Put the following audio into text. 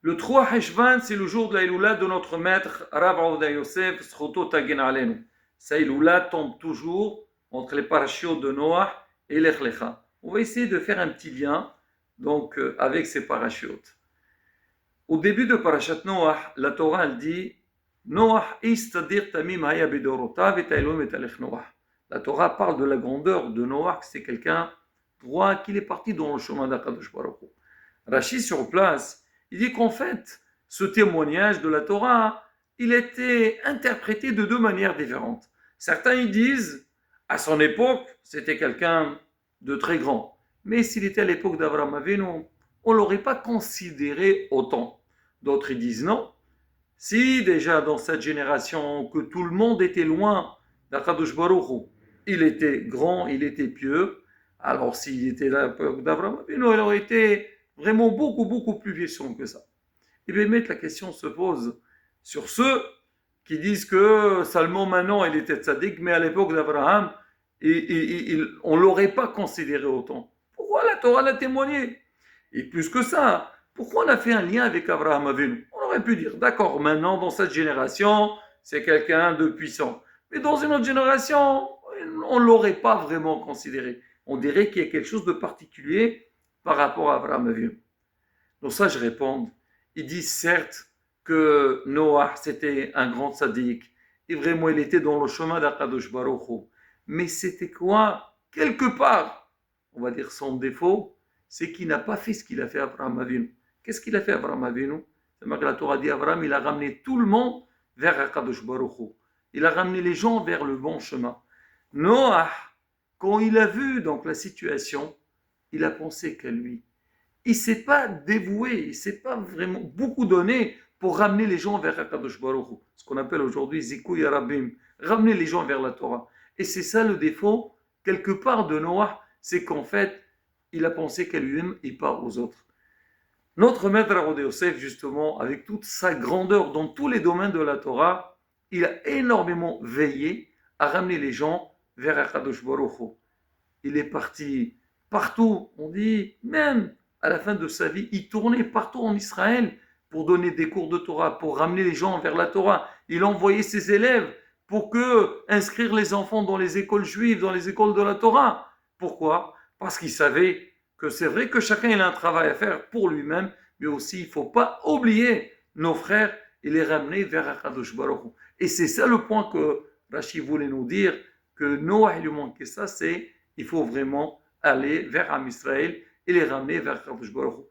Le 3 Heshvan, c'est le jour de la Iloula de notre maître Rav Aouda Yosef, Sroto Tagin Alenu. Sa Iloula tombe toujours entre les parachutes de Noach et Lech Lecha. On va essayer de faire un petit lien donc, avec ces parachutes. Au début de Parashat Noach, la Torah elle dit Noach istadir tamim haya bedorotav et Elohim et alech Noach. La Torah parle de la grandeur de Noach, c'est quelqu'un droit qu'il est parti dans le chemin d'Akadosh Baruch Hu. Rashi sur place, il dit qu'en fait, ce témoignage de la Torah, il était interprété de deux manières différentes. Certains ils disent, à son époque, c'était quelqu'un de très grand. Mais s'il était à l'époque d'Abraham Avinu, on ne l'aurait pas considéré autant. D'autres ils disent non. Si déjà dans cette génération, que tout le monde était loin d'Akadosh Baruch Hu, il était grand, il était pieux, alors s'il était à l'époque d'Abraham Avinu, il aurait été vraiment beaucoup plus puissant que ça. Et bien, la question se pose sur ceux qui disent que Salomon maintenant il était tzaddik, mais à l'époque d'Abraham, on ne l'aurait pas considéré autant. Pourquoi la Torah l'a témoigné? Et plus que ça, pourquoi on a fait un lien avec Abraham Avinu? On aurait pu dire, d'accord, maintenant dans cette génération, c'est quelqu'un de puissant. Mais dans une autre génération, on ne l'aurait pas vraiment considéré. On dirait qu'il y a quelque chose de particulier par rapport à Abraham Avinu. Donc ça, je réponds. Ils disent certes que Noah, c'était un grand tzaddik, et vraiment, il était dans le chemin d'Akadosh Baruch Hu. Mais c'était quoi? Quelque part, on va dire son défaut, c'est qu'il n'a pas fait ce qu'il a fait Abraham Avinu. Qu'est-ce qu'il a fait Abraham Avinu? C'est que la Torah dit Abraham, il a ramené tout le monde vers Akadosh Baruch Hu. Il a ramené les gens vers le bon chemin. Noah, quand il a vu donc la situation, il a pensé qu'à lui. Il ne s'est pas dévoué, il ne s'est pas vraiment beaucoup donné pour ramener les gens vers Akadosh Baruch Hu, ce qu'on appelle aujourd'hui Zikouy Arabim, ramener les gens vers la Torah. Et c'est ça le défaut, quelque part de Noah, c'est qu'en fait, il a pensé qu'à lui-même et pas aux autres. Notre maître Rav Yosef, justement, avec toute sa grandeur dans tous les domaines de la Torah, il a énormément veillé à ramener les gens vers Akadosh Baruch Hu. Il est parti partout, on dit, même à la fin de sa vie, il tournait partout en Israël pour donner des cours de Torah, pour ramener les gens vers la Torah. Il envoyait ses élèves pour inscrire les enfants dans les écoles juives, dans les écoles de la Torah. Pourquoi? Parce qu'il savait que c'est vrai que chacun a un travail à faire pour lui-même, mais aussi il ne faut pas oublier nos frères et les ramener vers Akadosh Baruch Hu. Et c'est ça le point que Rashi voulait nous dire, que Noah lui manquait ça, c'est il faut vraiment aller vers Am Israël et les ramener vers Akadosh Baruch Hu.